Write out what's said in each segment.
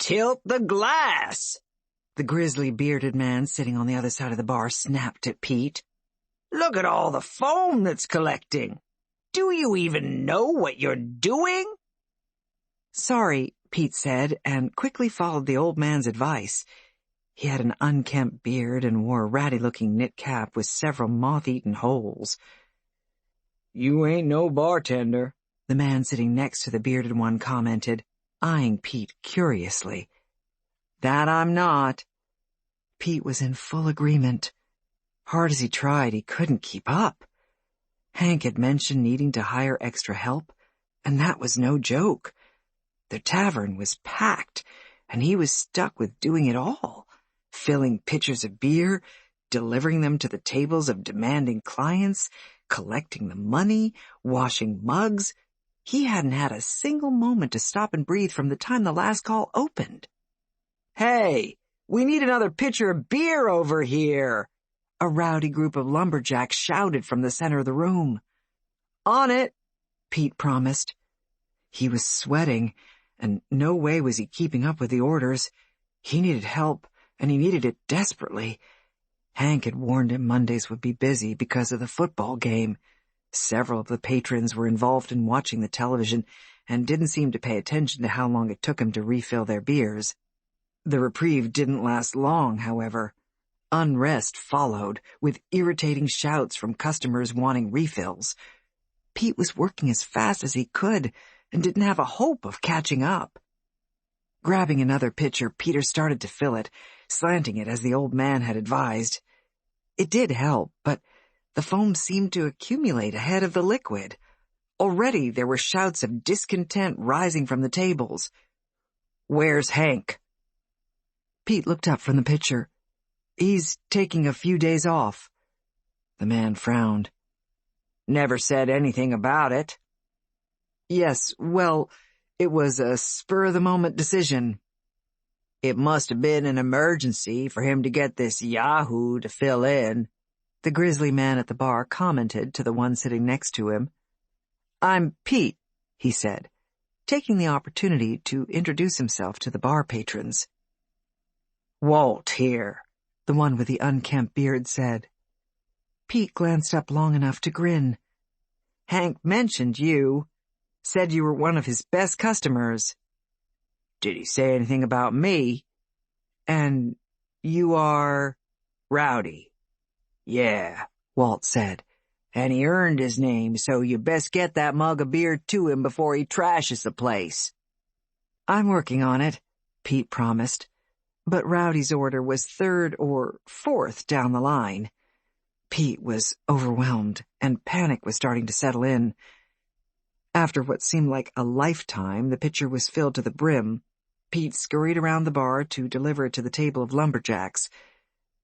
Tilt the glass! The grizzly bearded man sitting on the other side of the bar snapped at Pete. Look at all the foam that's collecting. Do you even know what you're doing? Sorry, Pete said, and quickly followed the old man's advice. He had an unkempt beard and wore a ratty-looking knit cap with several moth-eaten holes. You ain't no bartender, the man sitting next to the bearded one commented, eyeing Pete curiously. That I'm not. Pete was in full agreement. Hard as he tried, he couldn't keep up. Hank had mentioned needing to hire extra help, and that was no joke. The tavern was packed, and he was stuck with doing it all, filling pitchers of beer, delivering them to the tables of demanding clients, collecting the money, washing mugs. He hadn't had a single moment to stop and breathe from the time the last call opened. Hey, we need another pitcher of beer over here, a rowdy group of lumberjacks shouted from the center of the room. On it, Pete promised. He was sweating, and no way was he keeping up with the orders. He needed help, and he needed it desperately. Hank had warned him Mondays would be busy because of the football game. Several of the patrons were involved in watching the television and didn't seem to pay attention to how long it took him to refill their beers. The reprieve didn't last long, however. Unrest followed, with irritating shouts from customers wanting refills. Pete was working as fast as he could and didn't have a hope of catching up. Grabbing another pitcher, Peter started to fill it, slanting it as the old man had advised. It did help, but the foam seemed to accumulate ahead of the liquid. Already there were shouts of discontent rising from the tables. Where's Hank? Pete looked up from the pitcher. He's taking a few days off. The man frowned. Never said anything about it. Yes, well, it was a spur-of-the-moment decision. It must have been an emergency for him to get this yahoo to fill in, the grizzly man at the bar commented to the one sitting next to him. I'm Pete, he said, taking the opportunity to introduce himself to the bar patrons. Walt here, the one with the unkempt beard said. Pete glanced up long enough to grin. Hank mentioned you, said you were one of his best customers. Did he say anything about me? And you are Rowdy. Yeah, Walt said, and he earned his name, so you best get that mug of beer to him before he trashes the place. I'm working on it, Pete promised. But Rowdy's order was third or fourth down the line. Pete was overwhelmed, and panic was starting to settle in. After what seemed like a lifetime, the pitcher was filled to the brim. Pete scurried around the bar to deliver it to the table of lumberjacks.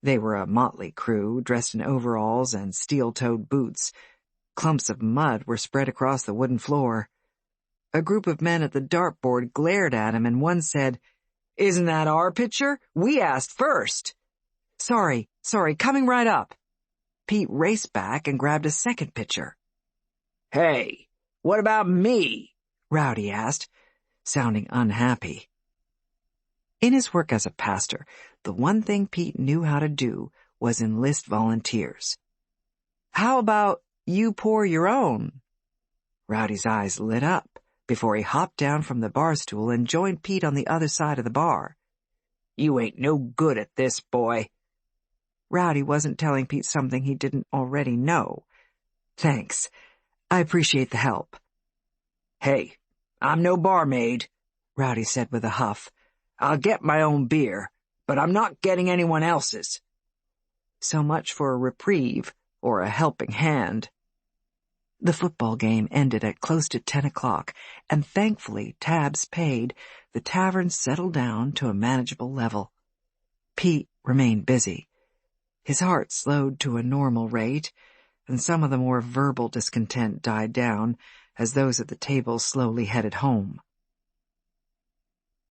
They were a motley crew, dressed in overalls and steel-toed boots. Clumps of mud were spread across the wooden floor. A group of men at the dartboard glared at him, and one said, Isn't that our pitcher? We asked first. Sorry, coming right up. Pete raced back and grabbed a second pitcher. Hey, what about me? Rowdy asked, sounding unhappy. In his work as a pastor, the one thing Pete knew how to do was enlist volunteers. How about you pour your own? Rowdy's eyes lit up before he hopped down from the bar stool and joined Pete on the other side of the bar. You ain't no good at this, boy. Rowdy wasn't telling Pete something he didn't already know. Thanks. I appreciate the help. Hey, I'm no barmaid, Rowdy said with a huff. I'll get my own beer, but I'm not getting anyone else's. So much for a reprieve or a helping hand. The football game ended at close to 10 o'clock, and thankfully, tabs paid, the tavern settled down to a manageable level. Pete remained busy. His heart slowed to a normal rate, and some of the more verbal discontent died down as those at the table slowly headed home.